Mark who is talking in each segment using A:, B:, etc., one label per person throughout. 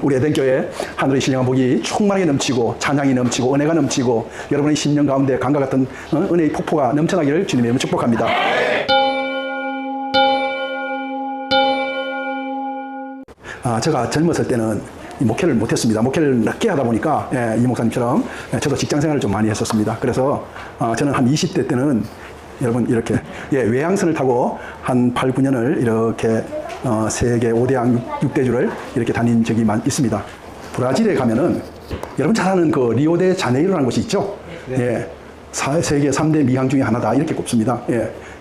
A: 우리 에덴교회 하늘의 신령한 복이 충만하게 넘치고 찬양이 넘치고 은혜가 넘치고 여러분의 심령 가운데 강과 같은 은혜의 폭포가 넘쳐나기를 주님의 이름으로 축복합니다. 제가 젊었을 때는 목회를 못했습니다. 목회를 늦게 하다 보니까 이 목사님처럼 저도 직장생활을 좀 많이 했었습니다. 그래서 저는 한 20대 때는 여러분 이렇게 외항선을 타고 한 8, 9년을 이렇게 세계 5대양 6대주를 이렇게 다닌 적이 있습니다. 브라질에 가면은 여러분 잘 아는 그 리오데 자네이로라는 곳이 있죠. 세계 3대 미항 중에 하나다 이렇게 꼽습니다.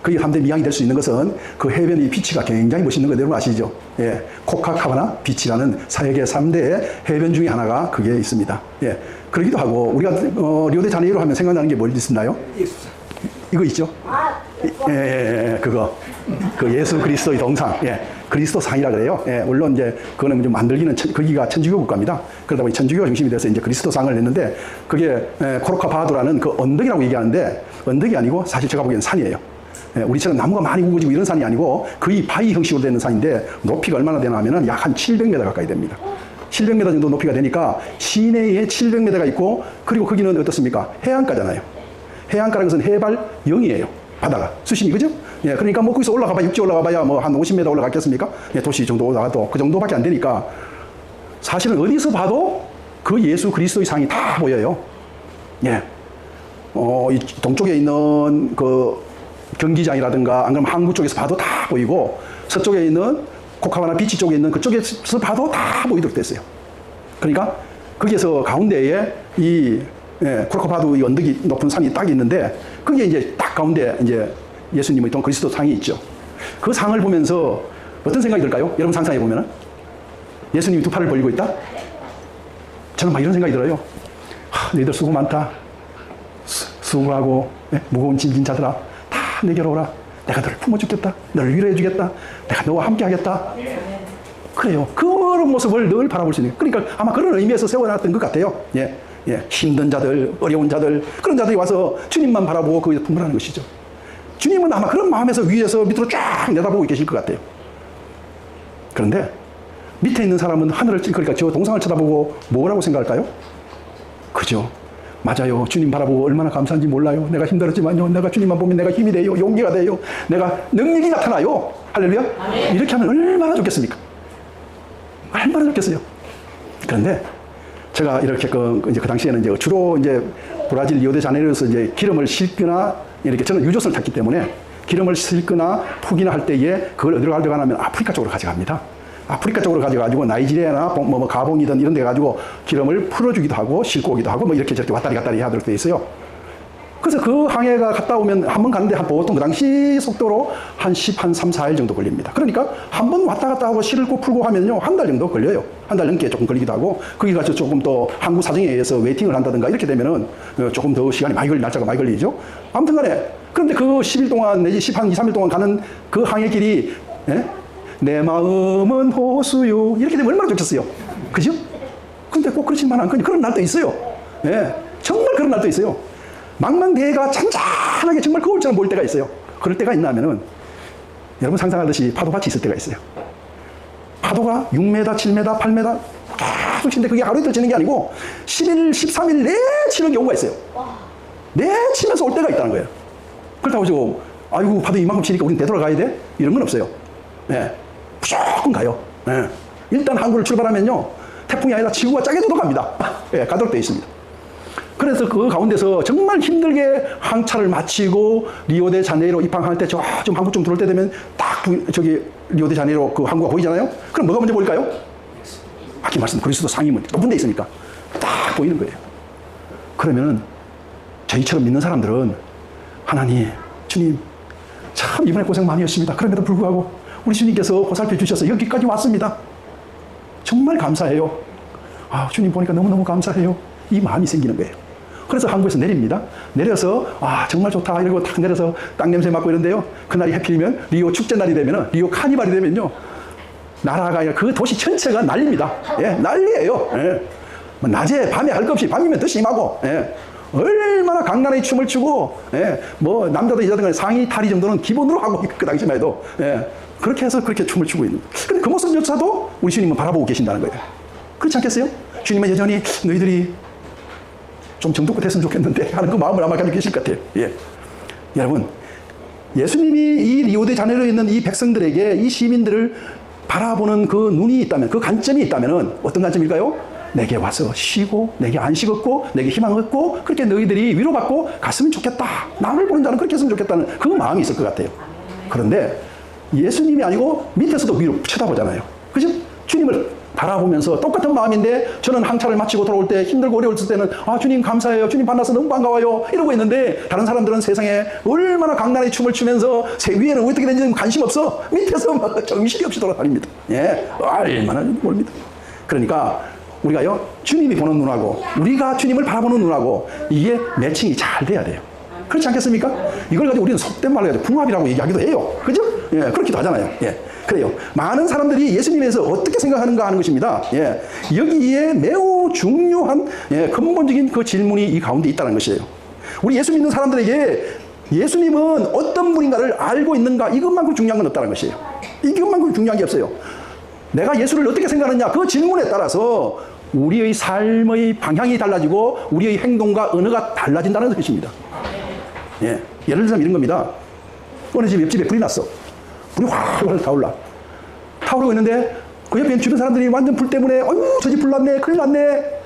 A: 그게 3대 미항이 될 수 있는 것은 그 해변의 비치가 굉장히 멋있는 거 여러분 아시죠? 코카카바나 비치라는 세계 3대 해변 중에 하나가 그게 있습니다. 그러기도 하고 우리가 리오데 자네이로 하면 생각나는 게 뭘 있나요? 이거 있죠? 그거. 그 예수 그리스도의 동상. 그리스도 상이라 그래요. 물론 이제 그거는 좀 만들기는 거기가 천주교 국가입니다. 그러다 보니 천주교가 중심이 돼서 이제 그리스도 상을 냈는데 그게 코르카바도라는 그 언덕이라고 얘기하는데 언덕이 아니고 사실 제가 보기엔 산이에요. 우리처럼 나무가 많이 우거지고 이런 산이 아니고 거의 바위 형식으로 되는 산인데 높이가 얼마나 되나 하면은 약 한 700m 가까이 됩니다. 700m 정도 높이가 되니까 시내에 700m가 있고 그리고 거기는 어떻습니까? 해안가잖아요. 해안가라는 것은 해발 0이에요. 바다가. 수심이, 그죠? 그러니까 뭐 거기서 올라가봐야, 육지 올라가봐야 뭐 한 50m 올라갔겠습니까? 도시 정도 올라가도 그 정도밖에 안 되니까 사실은 어디서 봐도 그 예수 그리스도의 상이 다 보여요. 이 동쪽에 있는 그 경기장이라든가 안 그러면 항구 쪽에서 봐도 다 보이고 서쪽에 있는 코카바나 비치 쪽에 있는 그쪽에서 봐도 다 보이도록 됐어요. 그러니까 거기에서 가운데에 이 코르코바도 이 언덕이 높은 산이 딱 있는데 그게 이제 딱 가운데 이제 예수님의 동 그리스도 상이 있죠. 그 상을 보면서 어떤 생각이 들까요? 여러분 상상해 보면은 예수님이 두 팔을 벌리고 있다. 저는 막 이런 생각이 들어요. 너희들 수고 많다. 수고하고 무거운 짐진 자들아 다 내게로 오라. 내가 너를 품어주겠다. 너를 위로해 주겠다. 내가 너와 함께 하겠다. 그래요. 그런 모습을 늘 바라볼 수 있는. 그러니까 아마 그런 의미에서 세워놨던 것 같아요. 힘든 자들, 어려운 자들, 그런 자들이 와서 주님만 바라보고 거기서 품으라는 것이죠. 주님은 아마 그런 마음에서 위에서 밑으로 쫙 내다보고 계실 것 같아요. 그런데 밑에 있는 사람은 하늘을, 그러니까 저 동상을 쳐다보고 뭐라고 생각할까요? 그죠? 맞아요. 주님 바라보고 얼마나 감사한지 몰라요. 내가 힘들었지만요. 내가 주님만 보면 내가 힘이 돼요. 용기가 돼요. 내가 능력이 나타나요. 할렐루야? 아멘. 이렇게 하면 얼마나 좋겠습니까? 얼마나 좋겠어요. 그런데 제가 이렇게 이제 그 당시에는 이제 주로 이제 브라질 리오데자네이루에서 이제 기름을 싣거나 이렇게 저는 유조선을 탔기 때문에 기름을 싣거나 푸기나 할 때에 그걸 어디로 가져가냐면 아프리카 쪽으로 가져갑니다. 아프리카 쪽으로 가져가지고 나이지리아나 가봉이든 이런 데 가지고 기름을 풀어주기도 하고 싣고 오기도 하고 뭐 이렇게 저렇게 왔다리 갔다리 하도록 돼 있어요. 그래서 그 항해가 갔다 오면 한 번 가는데 보통 그 당시 속도로 한 3, 4일 정도 걸립니다. 그러니까 한 번 왔다 갔다 하고 싣고 풀고 하면요 한 달 정도 걸려요. 한 달 넘게 조금 걸리기도 하고 거기 가서 조금 또 항구 사정에 의해서 웨이팅을 한다든가 이렇게 되면은 조금 더 시간이 많이 날짜가 많이 걸리죠. 아무튼 간에 그런데 그 10일 동안 내지 2, 3일 동안 가는 그 항해길이 내 마음은 호수요 이렇게 되면 얼마나 좋겠어요. 그죠? 근데 꼭 그렇지만 않거든요. 그런 날도 있어요. 정말 그런 날도 있어요. 망망대해가 잔잔하게 정말 거울처럼 보일 때가 있어요. 그럴 때가 있나 하면은 여러분 상상하듯이 파도같이 있을 때가 있어요. 파도가 6m, 7m, 8m 계속 치는데 그게 하루 이틀 치는 게 아니고 11일, 13일 내 치는 경우가 있어요. 내 치면서 올 때가 있다는 거예요. 그렇다고 지고 아이고 파도 이만큼 치니까 우린 되돌아가야 돼? 이런 건 없어요. 무조건 가요. 일단 항구를 출발하면요 태풍이 아니라 지구가 짜게도 갑니다. 가도록 되어 있습니다. 그래서 그 가운데서 정말 힘들게 항차를 마치고 리오데자네이로 입항할 때 좀 항구 좀 들어올 때 되면 딱 저기 리오데자네이로 그 항구가 보이잖아요. 그럼 뭐가 먼저 보일까요? 아까 말씀 그리스도 상이 높은 데 있으니까 딱 보이는 거예요. 그러면은 저희처럼 믿는 사람들은 하나님, 주님 참 이번에 고생 많이 했습니다. 그럼에도 불구하고 우리 주님께서 보살펴 주셔서 여기까지 왔습니다. 정말 감사해요. 주님 보니까 너무너무 감사해요. 이 마음이 생기는 거예요. 그래서 항구에서 내립니다. 내려서 정말 좋다 이러고 탁 내려서 땅 냄새 맡고 이런데요. 그날이 해필이면 리오 축제날이 되면은 리오 카니발이 되면요 나라가 아니라 그 도시 전체가 난립니다. 난리예요. 낮에 밤에 할 것 없이 밤이면 더 심하고 얼마나 강단의 춤을 추고 뭐 남자든 여자든 상의 탈의 정도는 기본으로 하고 그 당시만 해도 그렇게 해서 그렇게 춤을 추고 있는. 근데 그 모습조차도 우리 주님은 바라보고 계신다는 거예요. 그렇지 않겠어요? 주님은 여전히 너희들이 좀 정도껏 했으면 좋겠는데 하는 그 마음을 아마 가지고 계실 것 같아요. 예. 여러분, 예수님이 이 리오데자네이로에 있는 이 백성들에게, 이 시민들을 바라보는 그 눈이 있다면, 그 관점이 있다면 어떤 관점일까요? 내게 와서 쉬고, 내게 안식 얻고, 내게 희망 얻고, 그렇게 너희들이 위로받고 갔으면 좋겠다. 나를 보는 자는 그렇게 했으면 좋겠다는 그 마음이 있을 것 같아요. 그런데 예수님이 아니고 밑에서도 위로 쳐다보잖아요. 그죠? 주님을 바라보면서 똑같은 마음인데, 저는 항차를 마치고 돌아올 때 힘들고 어려울 때는 주님 감사해요, 주님 만나서 너무 반가워요 이러고 있는데, 다른 사람들은 세상에 얼마나 강단의 춤을 추면서 새 위에는 어떻게 되는지 관심 없어 밑에서 막 정신이 없이 돌아다닙니다. 예, 얼마나 모릅니다. 그러니까 우리가요, 주님이 보는 눈하고 우리가 주님을 바라보는 눈하고 이게 매칭이 잘 돼야 돼요. 그렇지 않겠습니까? 이걸 가지고 우리는 속된 말로 가지고 궁합이라고 얘기하기도 해요. 그죠? 예, 그렇기도 하잖아요. 예. 그래요. 많은 사람들이 예수님에 대해서 어떻게 생각하는가 하는 것입니다. 예. 여기에 매우 중요한, 예, 근본적인 그 질문이 이 가운데 있다는 것이에요. 우리 예수 믿는 사람들에게 예수님은 어떤 분인가를 알고 있는가, 이것만큼 중요한 건 없다는 것이에요. 이것만큼 중요한 게 없어요. 내가 예수를 어떻게 생각하느냐, 그 질문에 따라서 우리의 삶의 방향이 달라지고 우리의 행동과 언어가 달라진다는 것입니다. 예. 예를 들자면 이런 겁니다. 어느 집 옆집에 불이 났어. 불이 활활 타오르고 있는데, 그 옆에 주변 사람들이 완전 불 때문에 어휴 저 집 불 났네, 큰일 났네,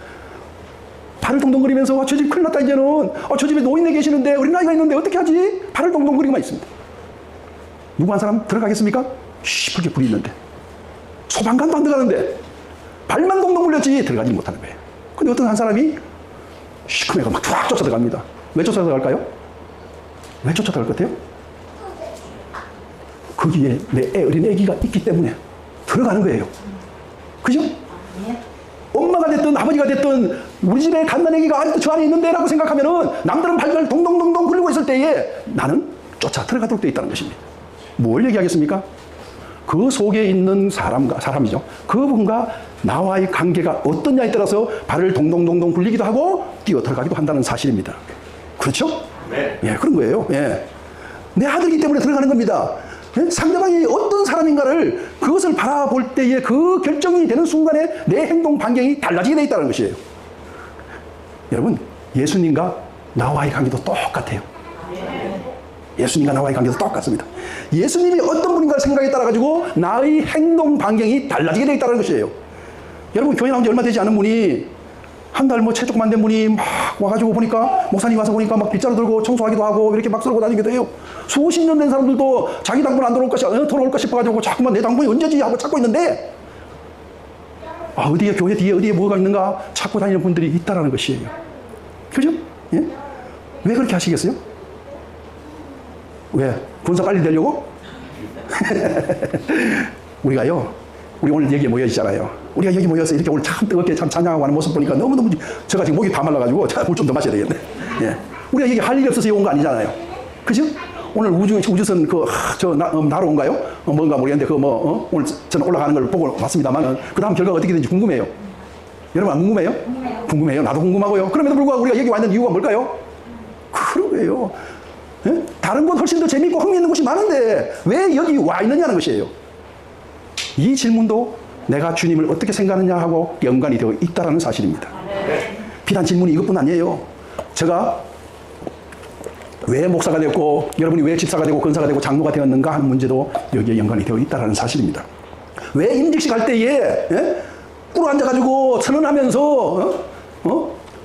A: 발을 동동거리면서 저 집 큰일 났다, 이제는 저 집에 노인네 계시는데 어린아이가 있는데 어떻게 하지? 발을 동동거리고만 있습니다. 누구 한 사람 들어가겠습니까? 시뻘게 불이 있는데, 소방관도 안 들어가는데 발만 동동 굴렸지 들어가지 못하는 거예요. 근데 어떤 한 사람이 시커매가 막 쫙 쫓아 들어갑니다. 왜 쫓아 들어갈까요? 왜 쫓아 들어갈 것 같아요? 거기에 내 어린 애기가 있기 때문에 들어가는 거예요. 그죠? 엄마가 됐든 아버지가 됐든 우리 집에 갓난 애기가 아직도 저 안에 있는데 라고 생각하면은 남들은 발을 동동동동 굴리고 있을 때에 나는 쫓아 들어가도록 되어 있다는 것입니다. 뭘 얘기하겠습니까? 그 속에 있는 사람이죠. 그분과 나와의 관계가 어떠냐에 따라서 발을 동동동동 굴리기도 하고 뛰어 들어가기도 한다는 사실입니다. 그렇죠? 네. 예, 그런 거예요. 예. 내 아들이기 때문에 들어가는 겁니다. 예? 상대방이 어떤 사람인가를 그것을 바라볼 때에 그 결정이 되는 순간에 내 행동 반경이 달라지게 되어 있다는 것이에요. 여러분, 예수님과 나와의 관계도 똑같아요. 예수님과 나와의 관계도 똑같습니다. 예수님이 어떤 분인가를 생각에 따라 가지고 나의 행동 반경이 달라지게 되어 있다는 것이에요. 여러분, 교회 나온 지 얼마 되지 않은 분이, 한 달 채 조금 안 된 분이 막 와가지고 보니까, 목사님 와서 보니까 막 빗자루 들고 청소하기도 하고 이렇게 막 썰고 다니기도 해요. 수십 년 된 사람들도 자기 당분 안 돌아올까 싶어가지고 자꾸만 내 당분이 언제지 하고 찾고 있는데, 어디에, 교회 뒤에 어디에 뭐가 있는가 찾고 다니는 분들이 있다라는 것이에요. 그죠? 예? 왜 그렇게 하시겠어요? 왜? 분사 빨리 되려고? 우리가요, 우리 오늘 여기에 모여있잖아요. 우리가 여기 모여서 이렇게 오늘 참 뜨겁게 참 찬양하고 하는 모습 보니까 너무너무, 제가 지금 목이 다 말라가지고 물 좀 더 마셔야 되겠네. 예. 우리가 여기 할 일이 없어서 여기 온 거 아니잖아요. 그죠? 오늘 우주선 날아온가요? 뭔가 모르겠는데, 오늘 저는 올라가는 걸 보고 왔습니다만은, 그 다음 결과가 어떻게 되는지 궁금해요. 여러분 안 궁금해요? 궁금해요. 나도 궁금하고요. 그럼에도 불구하고 우리가 여기 와 있는 이유가 뭘까요? 그런 거예요. 예? 다른 곳 훨씬 더 재밌고 흥미있는 곳이 많은데 왜 여기 와 있느냐는 것이에요. 이 질문도 내가 주님을 어떻게 생각하느냐 하고 연관이 되어 있다는 사실입니다. 비단 질문이 이것뿐 아니에요. 제가 왜 목사가 됐고, 여러분이 왜 집사가 되고 권사가 되고 장로가 되었는가 하는 문제도 여기에 연관이 되어 있다는 사실입니다. 왜 임직식 할 때에 꿇어 앉아가지고 선언하면서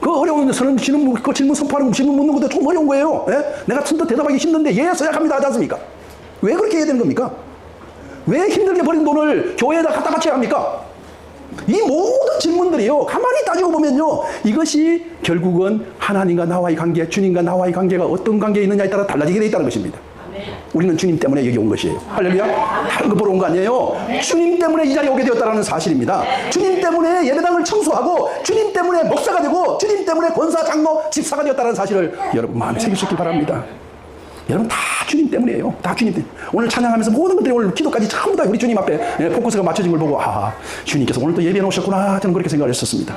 A: 그 어려운 그 질문 선포하는 질문 묻는 것도 좀 어려운 거예요. 예? 내가 선뜻 대답하기 힘든데 예 서약합니다 하지 않습니까? 왜 그렇게 해야 되는 겁니까? 왜 힘들게 버린 돈을 교회에다 갖다 바쳐야 합니까? 이 모든 질문들이요, 가만히 따지고 보면요, 이것이 결국은 하나님과 나와의 관계, 주님과 나와의 관계가 어떤 관계에 있느냐에 따라 달라지게 되어 있다는 것입니다. 우리는 주님 때문에 여기 온 것이에요. 할렐루야. 다른 거 보러 온 거 아니에요. 주님 때문에 이 자리에 오게 되었다는 사실입니다. 주님 때문에 예배당을 청소하고, 주님 때문에 목사가 되고, 주님 때문에 권사, 장로, 집사가 되었다는 사실을 여러분 마음에 새길 수 있기 바랍니다. 여러분 다 주님 때문이에요. 다 주님 때문에. 오늘 찬양하면서 모든 것들이 오늘 기도까지 전부 다 우리 주님 앞에 포커스가 맞춰진 걸 보고, 주님께서 오늘 또 예배해 놓으셨구나, 저는 그렇게 생각을 했었습니다.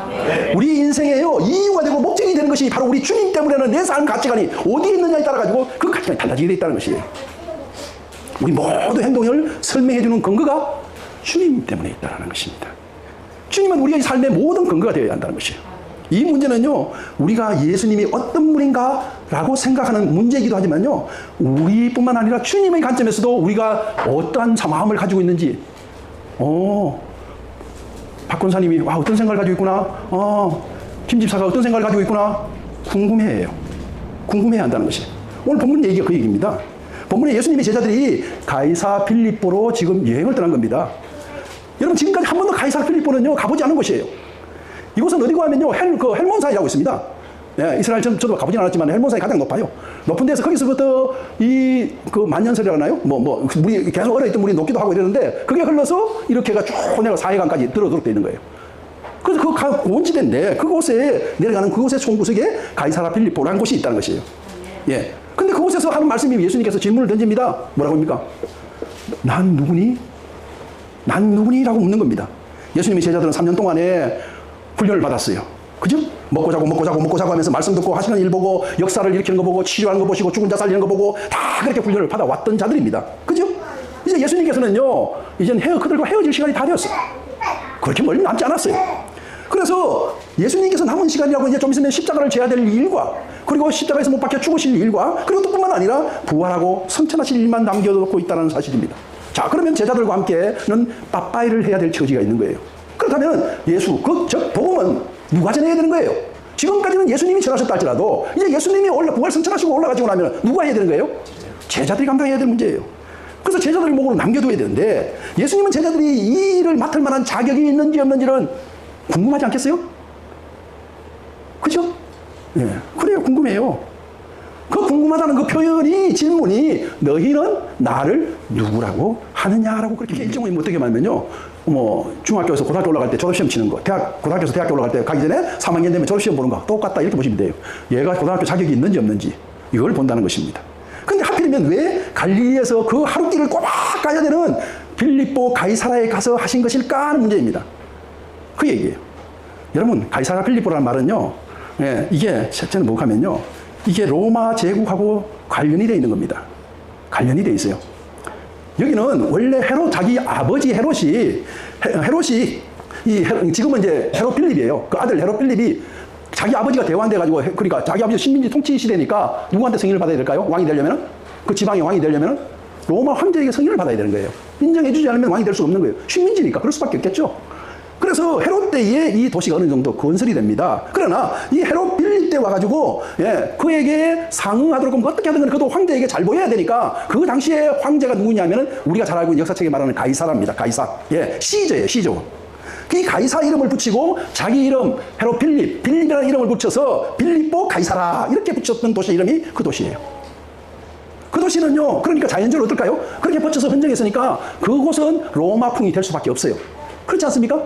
A: 우리 인생에요, 이유가 되고 목적이 되는 것이 바로 우리 주님 때문에는 내 삶 가치관이 어디에 있느냐에 따라 가지고 그 가치관이 달라지게 되어 있다는 것이에요. 우리 모든 행동을 설명해 주는 근거가 주님 때문에 있다는 것입니다. 주님은 우리의 삶의 모든 근거가 되어야 한다는 것이에요. 이 문제는요, 우리가 예수님이 어떤 분인가라고 생각하는 문제이기도 하지만요, 우리뿐만 아니라 주님의 관점에서도 우리가 어떠한 마음을 가지고 있는지, 박 권사님이 와 어떤 생각을 가지고 있구나, 김 집사가 어떤 생각을 가지고 있구나, 궁금해해요. 궁금해야 한다는 것이. 오늘 본문 얘기가 그 얘기입니다. 본문에 예수님의 제자들이 가이사 필립보로 지금 여행을 떠난 겁니다. 여러분, 지금까지 한 번도 가이사 필립보는요 가보지 않은 곳이에요. 이곳은 어디고 하면요, 헬몬산이라고 있습니다. 예, 이스라엘 저도 가보진 않았지만 헬몬산이 가장 높아요. 높은 데서 거기서부터 그 만년설이라고 하나요? 물이 계속 얼어있던 물이 녹기도 하고 이러는데, 그게 흘러서 이렇게가 쭉 내려 사해강까지 들어오도록 되어 있는 거예요. 그래서 그 고원지대인데, 그곳에 내려가는 그곳의 총구석에 가이사라 필립보라는 곳이 있다는 것이에요. 예. 근데 그곳에서 하는 말씀이 예수님께서 질문을 던집니다. 뭐라고 합니까? 난 누구니? 난 누구니? 라고 묻는 겁니다. 예수님의 제자들은 3년 동안에 훈련을 받았어요. 그죠? 먹고 자고 하면서 말씀 듣고 하시는 일 보고 역사를 일으키는 거 보고 치료하는 거 보시고 죽은 자 살리는 거 보고 다 그렇게 훈련을 받아왔던 자들입니다. 그죠? 이제 예수님께서는요, 이제는 그들과 헤어질 시간이 다 되었어요. 그렇게 멀리 남지 않았어요. 그래서 예수님께서 남은 시간이라고 이제 좀 있으면 십자가를 져야 될 일과, 그리고 십자가에서 못 박혀 죽으실 일과, 그리고 또 뿐만 아니라 부활하고 성천하실 일만 남겨놓고 있다는 사실입니다. 자, 그러면 제자들과 함께는 빠빠이를 해야 될 처지가 있는 거예요. 그렇다면 즉 복음은 누가 전해야 되는 거예요? 지금까지는 예수님이 전하셨다 할지라도 이제 예수님이 부활 성천하시고 올라가지고 나면 누가 해야 되는 거예요? 제자들이 감당해야 될 문제예요. 그래서 제자들을 목으로 남겨둬야 되는데, 예수님은 제자들이 이 일을 맡을 만한 자격이 있는지 없는지는 궁금하지 않겠어요? 그죠? 예, 그래요. 궁금해요. 그 궁금하다는 그 표현이, 질문이 너희는 나를 누구라고 하느냐라고 그렇게 일종의 어떻게 말하면요, 중학교에서 고등학교 올라갈 때 졸업시험 치는 거, 고등학교에서 대학교 올라갈 때 가기 전에 3학년 되면 졸업시험 보는 거 똑같다 이렇게 보시면 돼요. 얘가 고등학교 자격이 있는지 없는지 이걸 본다는 것입니다. 근데 하필이면 왜 갈릴리에서 그 하루길을 꼬박 가야 되는 빌립보 가이사라에 가서 하신 것일까 하는 문제입니다. 그 얘기예요. 여러분, 가이사라 필립보라는 말은요, 예, 이게 실제는 뭐냐면요, 이게 로마 제국하고 관련이 되어 있는 겁니다. 관련이 되어 있어요. 여기는 원래 자기 아버지 헤롯이 지금은 이제 헤롯 필립이에요. 그 아들 헤롯 필립이 자기 아버지가 대왕 돼가지고, 그러니까 자기 아버지 식민지 통치 시대니까 누구한테 승인을 받아야 될까요? 왕이 되려면? 그 지방의 왕이 되려면 로마 황제에게 승인을 받아야 되는 거예요. 인정해주지 않으면 왕이 될 수 없는 거예요. 식민지니까 그럴 수밖에 없겠죠. 그래서 헤롯 때에 이 도시가 어느 정도 건설이 됩니다. 그러나 이 헤롯 빌립 때 와가지고, 예, 그에게 상응하도록 하면 어떻게 하든 그도 황제에게 잘 보여야 되니까, 그 당시에 황제가 누구냐면은 우리가 잘 알고 있는 역사책에 말하는 가이사라입니다. 가이사. 예, 시저예요, 시저. 이 가이사 이름을 붙이고 자기 이름 헤롯 빌립이라는 이름을 붙여서 빌립보 가이사라 이렇게 붙였던 도시 이름이 그 도시예요. 그 도시는요, 그러니까 자연적으로 어떨까요? 그렇게 붙여서 흔적했으니까 그곳은 로마풍이 될 수밖에 없어요. 그렇지 않습니까?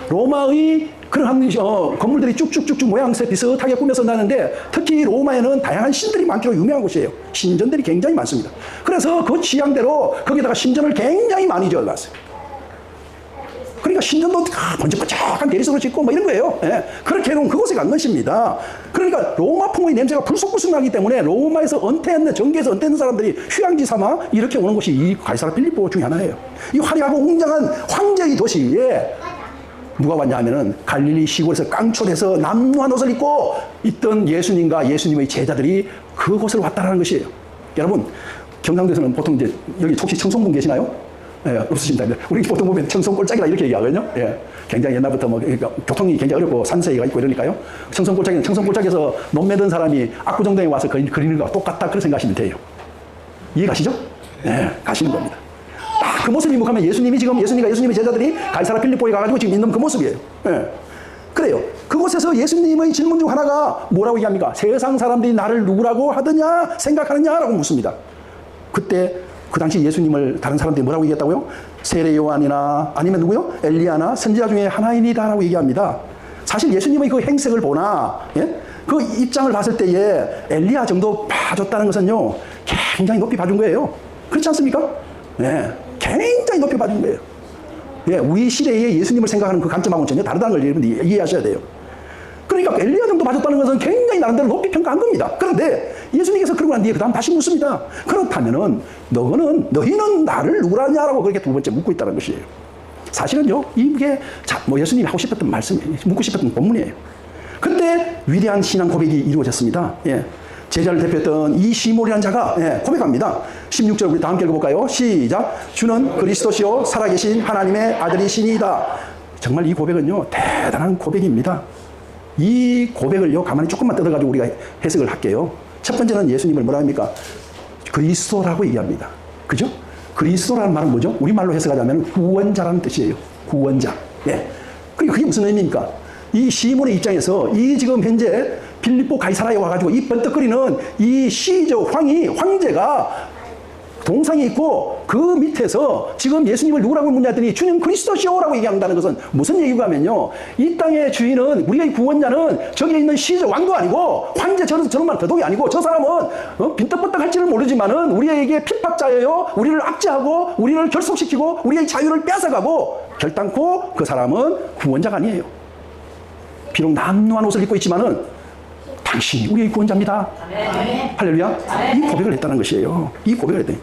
A: 로마의 그런 건물들이 쭉쭉쭉쭉 모양새 비슷하게 꾸며서 나는데, 특히 로마에는 다양한 신들이 많기로 유명한 곳이에요. 신전들이 굉장히 많습니다. 그래서 그 취향대로 거기다가 신전을 굉장히 많이 지어놨어요. 그러니까 신전도 번쩍번쩍한 대리석으로 짓고 뭐 이런 거예요. 예. 그렇게 해놓은 그곳에 간 것입니다. 그러니까 로마풍의 냄새가 불쑥불쑥 나기 때문에 로마에서 은퇴했는, 정계에서 은퇴했는 사람들이 휴양지 삼아 이렇게 오는 곳이 이 가이사라 필립보 중에 하나예요. 이 화려하고 웅장한 황제의 도시에 누가 왔냐 하면은 갈릴리 시골에서 깡촌에서 남루한 옷을 입고 있던 예수님과 예수님의 제자들이 그곳을 왔다라는 것이에요. 여러분, 경상도에서는 보통 이제 여기 혹시 청송분 계시나요? 예, 없으십니다. 우리 보통 보면 청송골짜기라 이렇게 얘기하거든요. 예, 굉장히 옛날부터 그러니까 교통이 굉장히 어렵고 산세가 있고 이러니까요. 청송골짜기에서 논 매던 사람이 압구정동에 와서 그리는 거와 똑같다, 그렇게 생각하시면 돼요. 이해가시죠? 예, 가시는 겁니다. 그 모습이 뭐하면 예수님과 예수님의 제자들이 가이사라 필립보에 가가지고 지금 있는 그 모습이에요. 예. 그래요. 그곳에서 예수님의 질문 중 하나가 뭐라고 얘기합니까? 세상 사람들이 나를 누구라고 하느냐, 생각하느냐라고 묻습니다. 그때 그 당시 예수님을 다른 사람들이 뭐라고 얘기했다고요? 세례 요한이나 아니면 누구요? 엘리야나 선지자 중에 하나이니다라고 얘기합니다. 사실 예수님의 그 행색을 보나, 예? 그 입장을 봤을 때에 엘리야 정도 봐줬다는 것은요, 굉장히 높이 봐준 거예요. 그렇지 않습니까? 예, 굉장히 높이 봐준 거예요. 예, 우리 시대에 예수님을 생각하는 그 관점하고는 전혀 다르다는 걸 여러분들이 이해하셔야 돼요. 그러니까 엘리야 정도 봐줬다는 것은 굉장히 나름대로 높이 평가한 겁니다. 그런데 예수님께서 그러고 난 뒤에 그 다음 다시 묻습니다. 그렇다면은 너희는 나를 누구라냐라고 그렇게 두 번째 묻고 있다는 것이에요. 사실은요, 이게 뭐 예수님이 하고 싶었던 말씀이에요. 묻고 싶었던 본문이에요. 그때 위대한 신앙 고백이 이루어졌습니다. 예. 제자를 대표했던 이 시몬이라는 자가 고백합니다. 16절 우리 다 함께 읽어볼까요? 시작. 주는 그리스도시요 살아계신 하나님의 아들이시니이다. 정말 이 고백은요 대단한 고백입니다. 이 고백을요 가만히 조금만 뜯어가지고 우리가 해석을 할게요. 첫 번째는 예수님을 뭐라 합니까? 그리스도라고 얘기합니다. 그죠? 그리스도라는 말은 뭐죠? 우리말로 해석하자면 구원자라는 뜻이에요. 구원자. 예. 그게 무슨 의미입니까? 이 시몬의 입장에서 이 지금 현재 빌립보 가이사라에 와가지고 이 번뜩거리는 이 시저 황제가 동상이 있고 그 밑에서 지금 예수님을 누구라고 묻냐 했더니 주님 그리스도시오라고 얘기한다는 것은 무슨 얘기가 하면요. 이 땅의 주인은 우리의 구원자는 저기에 있는 시저 왕도 아니고 황제 저런 말 더덕이 아니고 저 사람은 빈떡번떡 할지는 모르지만은 우리에게 핍박자예요. 우리를 압제하고 우리를 결속시키고 우리의 자유를 뺏어가고 결단코 그 사람은 구원자가 아니에요. 비록 남루한 옷을 입고 있지만은 당신이 우리의 구원자입니다. 아멘. 할렐루야. 아멘. 이 고백을 했다는 것이에요. 이 고백을 했더니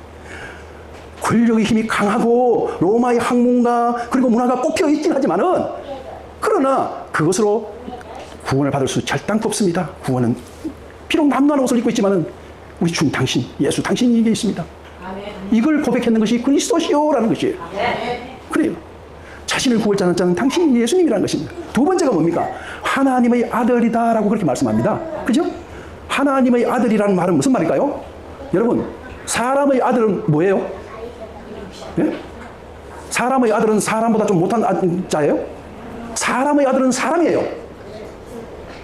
A: 권력의 힘이 강하고 로마의 학문과 그리고 문화가 꼽혀 있긴 하지만은 그러나 그것으로 구원을 받을 수 절단코 없습니다. 구원은 비록 남루한 옷을 입고 있지만은 우리 주 당신, 예수 당신이 이게 있습니다. 아멘. 이걸 고백했는 것이 그리스도시오라는 것이에요. 아멘. 그래요. 자신을 구원자는 자는 당신이 예수님이라는 것입니다. 두 번째가 뭡니까? 하나님의 아들이다라고 그렇게 말씀합니다. 그죠? 하나님의 아들이라는 말은 무슨 말일까요? 여러분, 사람의 아들은 뭐예요? 예? 사람의 아들은 사람보다 좀 못한 자예요? 사람의 아들은 사람이에요.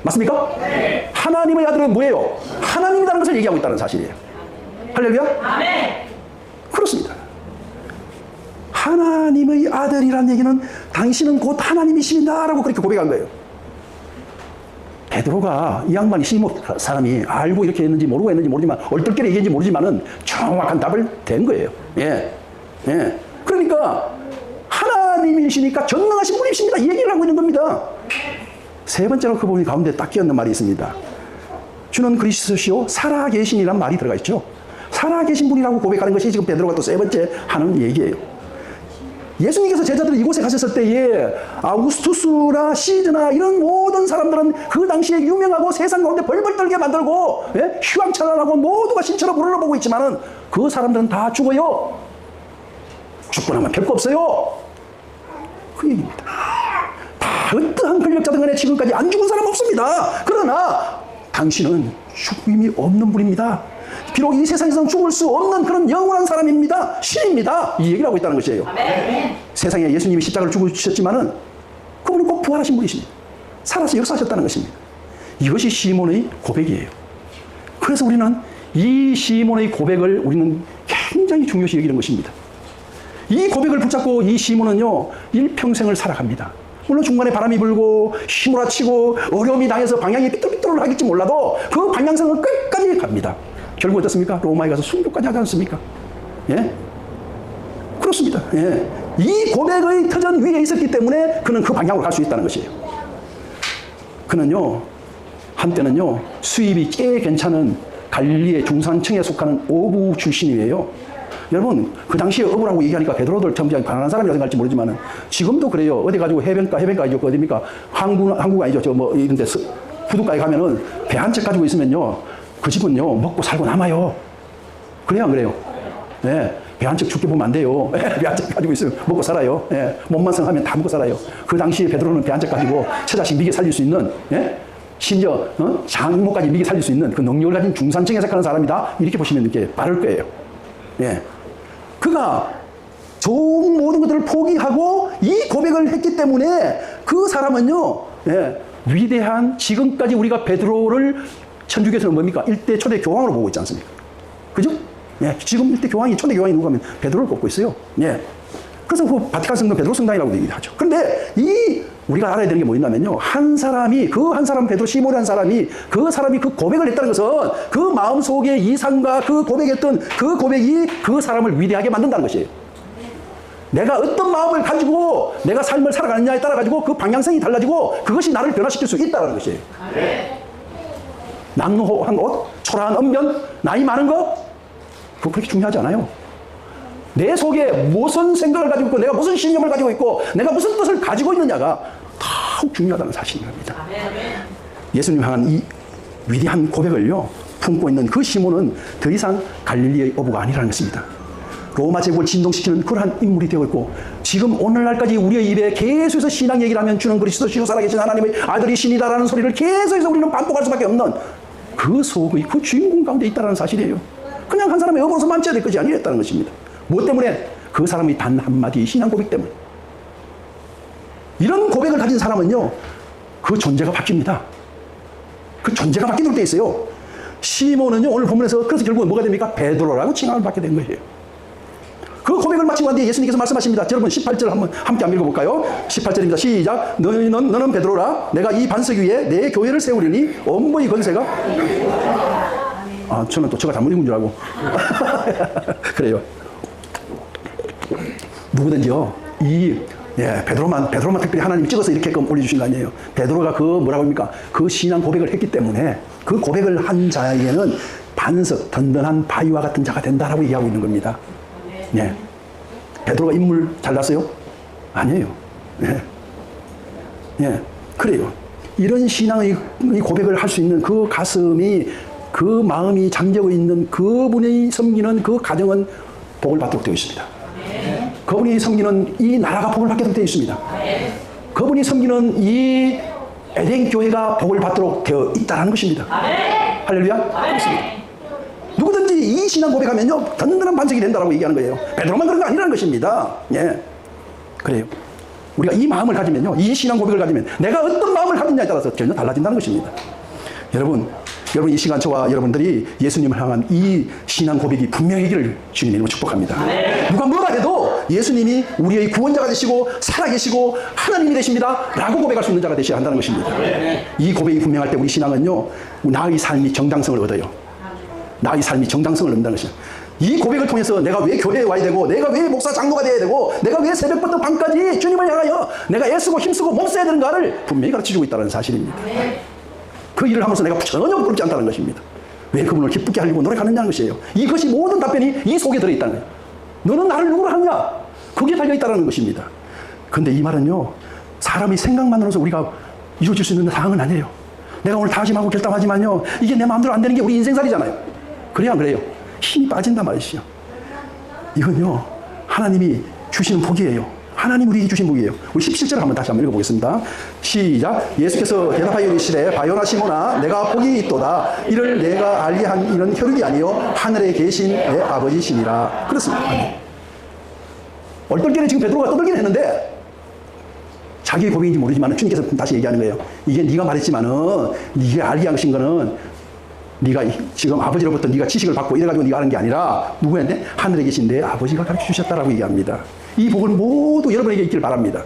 A: 맞습니까? 네. 하나님의 아들은 뭐예요? 하나님이라는 것을 얘기하고 있다는 사실이에요. 할렐루야? 아멘. 그렇습니다. 하나님의 아들이라는 얘기는 당신은 곧 하나님이십니다라고 그렇게 고백한 거예요. 베드로가 이 양반이 시몬 사람이 알고 이렇게 했는지 모르고 했는지 모르지만 얼떨결에 얘기했는지 모르지만은 정확한 답을 댄 거예요. 예. 예. 그러니까 하나님이시니까 전능하신 분이십니다. 이 얘기를 하고 있는 겁니다. 세 번째로 그 부분 가운데 딱 끼얹는 말이 있습니다. 주는 그리스도시요 살아계신이란 말이 들어가 있죠. 살아계신 분이라고 고백하는 것이 지금 베드로가 또 세 번째 하는 얘기예요. 예수님께서 제자들이 이곳에 가셨을 때에 아우구스투스나 시즈나 이런 모든 사람들은 그 당시에 유명하고 세상 가운데 벌벌 떨게 만들고 휘황찬란하고 모두가 신처럼 우러러보고 있지만은 그 사람들은 다 죽어요. 죽고 나면 별거 없어요. 그 얘기입니다. 다 어떠한 권력자든 간에 지금까지 안 죽은 사람 없습니다. 그러나 당신은 죽음이 없는 분입니다. 비록 이 세상에서는 죽을 수 없는 그런 영원한 사람입니다. 신입니다. 이 얘기를 하고 있다는 것이에요. 아멘. 세상에 예수님이 십자가를 죽으셨지만은 그분은 꼭 부활하신 분이십니다. 살아서 역사하셨다는 것입니다. 이것이 시몬의 고백이에요. 그래서 우리는 이 시몬의 고백을 우리는 굉장히 중요시 여기는 것입니다. 이 고백을 붙잡고 이 시몬은요 일평생을 살아갑니다. 물론 중간에 바람이 불고 휘몰아치고 어려움이 당해서 방향이 삐뚤삐뚤을 하겠지 몰라도 그 방향성은 끝까지 갑니다. 결국 어떻습니까? 로마에 가서 순교까지 하지 않습니까? 예? 그렇습니다. 예. 이 고백의 터전 위에 있었기 때문에 그는 그 방향으로 갈 수 있다는 것이에요. 그는요, 한때는요, 수입이 꽤 괜찮은 갈릴리의 중산층에 속하는 어부 출신이에요. 여러분, 그 당시에 어부라고 얘기하니까 베드로들 전부 가난한 사람이라고 생각할지 모르지만 지금도 그래요. 어디 가지고 해변가이죠. 그 어디입니까? 항구 아니죠. 저 뭐 이런 데 부둣가에 가면은 배 한 채 가지고 있으면요. 그 집은요, 먹고 살고 남아요. 그래요, 안 그래요? 예. 배 한 척 죽게 보면 안 돼요. 배 한 척 가지고 있으면 먹고 살아요. 예. 몸만 성하면 다 먹고 살아요. 그 당시에 베드로는 배 한 척 가지고 처자식 미개 살릴 수 있는, 예? 심지어, 장모까지 미개 살릴 수 있는 그 능력을 가진 중산층에 속하는 사람이다. 이렇게 보시면 이렇게 바를 거예요. 예. 그가 좋은 모든 것들을 포기하고 이 고백을 했기 때문에 그 사람은요, 예. 위대한 지금까지 우리가 베드로를 천주교에서는 뭡니까? 일대 초대 교황으로 보고 있지 않습니까? 그죠? 예, 지금 일대 교황이, 초대 교황이 누가 하면 베드로를 꼽고 있어요. 예. 그래서 그 바티칸 성당 베드로 성당이라고 얘기하죠. 그런데 우리가 알아야 되는 게 뭐냐면요. 한 사람이, 그 한 사람, 베드로 시몬이라는 사람이, 그 사람이 그 고백을 했다는 것은 그 마음 속에 이상과 그 고백했던 그 고백이 그 사람을 위대하게 만든다는 것이에요. 내가 어떤 마음을 가지고 내가 삶을 살아가느냐에 따라 가지고 그 방향성이 달라지고 그것이 나를 변화시킬 수 있다는 것이에요. 남루한 옷, 초라한 언변, 나이 많은 것, 그거 그렇게 중요하지 않아요. 내 속에 무슨 생각을 가지고 있고 내가 무슨 신념을 가지고 있고 내가 무슨 뜻을 가지고 있느냐가 더욱 중요하다는 사실입니다. 예수님 향한 이 위대한 고백을요 품고 있는 그 시몬은 더 이상 갈릴리의 어부가 아니라는 것입니다. 로마 제국을 진동시키는 그러한 인물이 되어 있고 지금 오늘날까지 우리의 입에 계속해서 신앙 얘기를 하면 주는 그리스도시요 살아계신 하나님의 아들이 신이다라는 소리를 계속해서 우리는 반복할 수밖에 없는 그 속의 그 주인공 가운데 있다는 사실이에요. 그냥 한 사람의 업으로서 만져야 될 것이 아니었다는 것입니다. 무엇 때문에? 그 사람의 단 한마디 신앙 고백 때문에. 이런 고백을 가진 사람은요 그 존재가 바뀝니다. 그 존재가 바뀌도록 되어 있어요. 시몬은요 오늘 본문에서 그래서 결국은 뭐가 됩니까? 베드로라고 칭함을 받게 된 거예요. 그 고백을 마치고 난 뒤에 예수님께서 말씀하십니다. 여러분 18절 한번 함께 한번 읽어볼까요? 18절입니다. 시작. 너는 베드로라. 내가 이 반석 위에 내 교회를 세우리니 엄보의 건세가 저는 또 제가 잘못 읽은 줄 알고 그래요. 누구든지요 베드로만 특별히 하나님이 찍어서 이렇게끔 올려주신 거 아니에요. 베드로가 그 뭐라고 합니까? 그 신앙 고백을 했기 때문에 그 고백을 한 자에게는 반석 든든한 바위와 같은 자가 된다라고 얘기하고 있는 겁니다. 네. 베드로가 인물 잘났어요? 아니에요. 네. 네. 그래요. 이런 신앙의 고백을 할 수 있는 그 가슴이 그 마음이 잠재고 있는 그분이 섬기는 그 가정은 복을 받도록 되어 있습니다. 그분이 섬기는 이 나라가 복을 받게 되어 있습니다. 그분이 섬기는 이 에덴 교회가 복을 받도록 되어 있다는 것입니다. 할렐루야. 그렇습니다. 누구든지 이 신앙 고백하면요 든든한 반석이 된다라고 얘기하는 거예요. 베드로만 그런 거 아니라는 것입니다. 예, 그래요. 우리가 이 마음을 가지면요, 이 신앙 고백을 가지면 내가 어떤 마음을 가지냐에 따라서 전혀 달라진다는 것입니다. 여러분 이 시간 저와 여러분들이 예수님을 향한 이 신앙 고백이 분명히기를 주님의 이름으로 축복합니다. 누가 뭐라 해도 예수님이 우리의 구원자가 되시고 살아계시고 하나님이 되십니다 라고 고백할 수 있는 자가 되셔야 한다는 것입니다. 이 고백이 분명할 때 우리 신앙은요 나의 삶이 정당성을 얻어요. 나의 삶이 정당성을 얻는다는 것이죠. 이 고백을 통해서 내가 왜 교회에 와야 되고 내가 왜 목사 장로가 돼야 되고 내가 왜 새벽부터 밤까지 주님을 향하여 내가 애쓰고 힘쓰고 몸써야 되는가를 분명히 가르쳐주고 있다는 사실입니다. 그 일을 하면서 내가 전혀 부끄럽지 않다는 것입니다. 왜 그분을 기쁘게 하려고 노력하느냐는 것이에요. 이것이 모든 답변이 이 속에 들어있다는 거예요. 너는 나를 누구로 하느냐? 그게 달려있다는 것입니다. 그런데 이 말은요 사람의 생각만으로서 우리가 이루어질 수 있는 사항은 아니에요. 내가 오늘 다짐하고 결단하지만요 이게 내 마음대로 안 되는 게 우리 인생살이잖아요. 그래야 안 그래요? 힘이 빠진단 말이시죠. 이건요 하나님이 주시는 복이에요. 하나님 우리에게 주신 복이에요. 우리 17절 한번 다시 한번 읽어보겠습니다. 시작. 예수께서 대답하여 이르시되 바요나 시몬아 내가 복이 있도다. 이를 내가 알게 한 이는 혈육이 아니요 하늘에 계신 내 아버지시니라. 그렇습니다. 얼떨결에 지금 베드로가 떠들긴 했는데 자기의 고백인지 모르지만 주님께서 다시 얘기하는 거예요. 이게 네가 말했지만은 네가 알게 하신 거는 네가 지금 아버지로부터 네가 지식을 받고 이래가지고 네가 하는 게 아니라 누구였는데 하늘에 계신 내 아버지가 가르쳐 주셨다라고 얘기합니다. 이 복을 모두 여러분에게 있기를 바랍니다.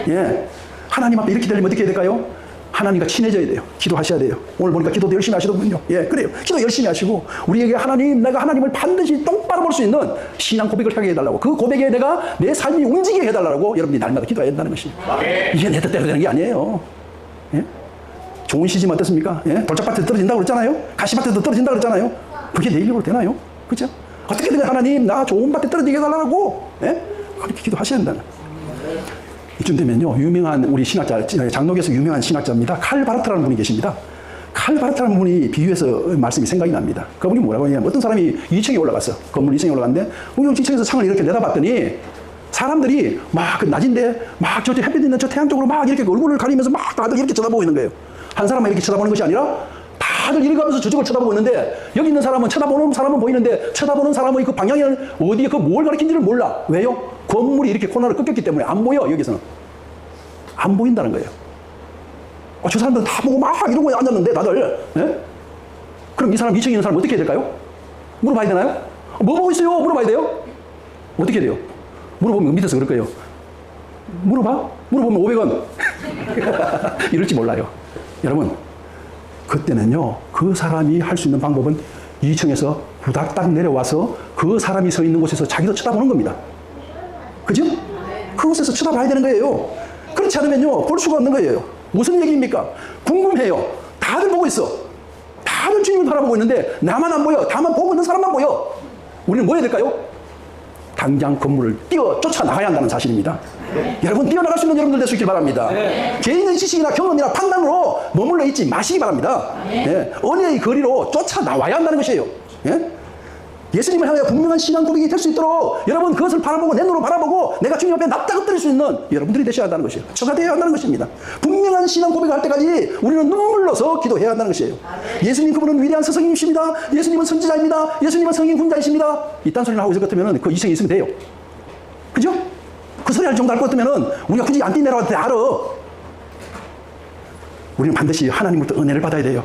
A: 예, 하나님 앞에 이렇게 되려면 어떻게 해야 될까요? 하나님과 친해져야 돼요. 기도하셔야 돼요. 오늘 보니까 기도도 열심히 하시더군요. 예, 그래요. 기도 열심히 하시고 우리에게 하나님, 내가 하나님을 반드시 똑바로 볼 수 있는 신앙 고백을 하게 해달라고, 그 고백에 내가 내 삶이 움직이게 해달라고 여러분이 날마다 기도해야 된다는 것입니다. 이게 내 뜻대로 되는 게 아니에요. 예? 좋은 시집 어떻습니까? 예? 돌짝밭에 떨어진다고 그랬잖아요. 가시밭에도 떨어진다고 그랬잖아요. 그게 내 일로 되나요? 그렇죠? 어떻게든 하나님 나 좋은 밭에 떨어지게 해달라고, 예? 그렇게 기도하셔야 된다는. 이쯤 되면요 유명한 우리 신학자, 장로교에서 유명한 신학자입니다. 칼 바르트라는 분이 계십니다. 칼 바르트라는 분이 비유해서 말씀이 생각이 납니다. 그분이 뭐라고 하냐면 어떤 사람이 2층에 올라갔어. 건물 2층에 올라갔는데 2층에서 창을 이렇게 내다봤더니 사람들이 막 낮인데 막 저 햇빛 있는 저 태양 쪽으로 막 이렇게 얼굴을 가리면서 막 다들 이렇게 쳐다보고 있는 거예요. 한 사람만 이렇게 쳐다보는 것이 아니라 다들 이리 가면서 저쪽을 쳐다보고 있는데 여기 있는 사람은 쳐다보는 사람은 보이는데 쳐다보는 사람의 그 방향에는 어디에 그 뭘 가리킨지를 몰라. 왜요? 건물이 이렇게 코너를 꺾였기 때문에 안 보여. 여기서는 안 보인다는 거예요. 저 사람들은 다 보고 막 이러고 앉았는데 다들, 예? 그럼 이 사람 2층에 있는 사람 어떻게 해야 될까요? 물어봐야 되나요? 뭐 보고 있어요? 물어봐야 돼요? 어떻게 해야 돼요? 물어보면 밑에서 그럴 거예요. 물어보면 500원 이럴지 몰라요. 여러분 그때는요 그 사람이 할 수 있는 방법은 2층에서 후닥닥 내려와서 그 사람이 서 있는 곳에서 자기도 쳐다보는 겁니다. 그죠? 그곳에서 쳐다봐야 되는 거예요. 그렇지 않으면요 볼 수가 없는 거예요. 무슨 얘기입니까? 궁금해요. 다들 보고 있어. 다들 주님을 바라보고 있는데 나만 안 보여. 다만 보고 있는 사람만 보여. 우리는 뭐 해야 될까요? 당장 건물을 쫓아나가야 한다는 사실입니다. 여러분, 뛰어나갈 수 있는 여러분들 될 수 있길 바랍니다. 개인의 지식이나 경험이나 판단으로 머물러 있지 마시기 바랍니다. 은혜의 거리로 쫓아나와야 한다는 것이에요. 예수님을 향해 분명한 신앙 고백이 될 수 있도록 여러분 그것을 바라보고 내 눈으로 바라보고 내가 주님 앞에 납작 엎드릴 수 있는 여러분들이 되셔야 한다는 것이에요. 저가 되어야 한다는 것입니다. 분명한 신앙 고백을 할 때까지 우리는 눈물로서 기도해야 한다는 것이에요. 예수님 그분은 위대한 스승님이십니다. 예수님은 선지자입니다. 예수님은 성인 군자이십니다. 이딴 소리를 하고 있을 것 같으면 그 이성이 있으면 돼요. 그죠? 그 소리 할 정도 할 것 같으면 우리가 굳이 안 뛰내려가도 돼. 알아. 우리는 반드시 하나님부터 은혜를 받아야 돼요.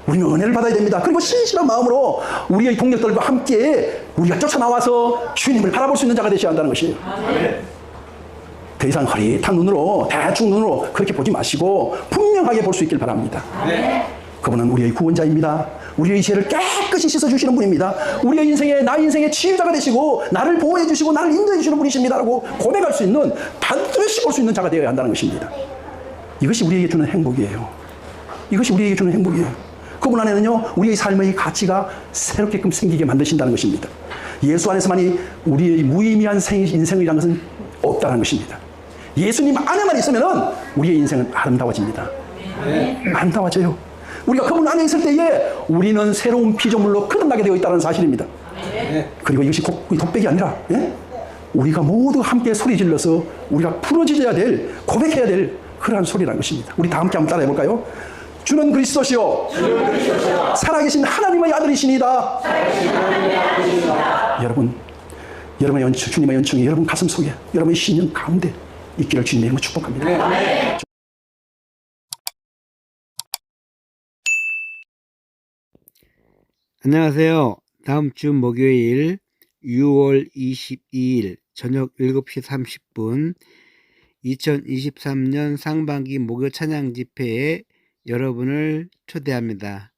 A: 우리는 은혜를 받아야 됩니다. 그리고 신실한 마음으로 우리의 동력들과 함께 우리가 쫓아나와서 주님을 바라볼 수 있는 자가 되셔야 한다는 것이에요. 더 이상 흐릿한 눈으로 대충 눈으로 그렇게 보지 마시고 분명하게 볼 수 있길 바랍니다. 그분은 우리의 구원자입니다. 우리의 죄를 깨끗이 씻어주시는 분입니다. 우리의 인생에 나의 인생의 치유자가 되시고 나를 보호해 주시고 나를 인도해 주시는 분이십니다라고 고백할 수 있는 반드시 볼 수 있는 자가 되어야 한다는 것입니다. 이것이 우리에게 주는 행복이에요. 이것이 우리에게 주는 행복이에요. 그분 안에는요 우리의 삶의 가치가 새롭게끔 생기게 만드신다는 것입니다. 예수 안에서만이 우리의 무의미한 인생이라는 것은 없다는 것입니다. 예수님 안에만 있으면 우리의 인생은 아름다워집니다. 아름다워져요. 우리가 그분 안에 있을 때에 우리는 새로운 피조물로 거듭나게 되어 있다는 사실입니다. 그리고 이것이 독백이 아니라 우리가 모두 함께 소리 질러서 우리가 부러지셔야 될, 고백해야 될 그러한 소리라는 것입니다. 우리 다 함께 한번 따라해 볼까요? 주는 그리스도시요 살아계신 하나님의 아들이시니다. 여러분의 연충, 주님의 연충이 여러분 가슴 속에, 여러분의 신령 가운데 있기를 주님의 이름으로 축복합니다.
B: 안녕하세요. 다음 주 목요일 6월 22일 저녁 7시 30분 2023년 상반기 목요 찬양 집회에 여러분을 초대합니다.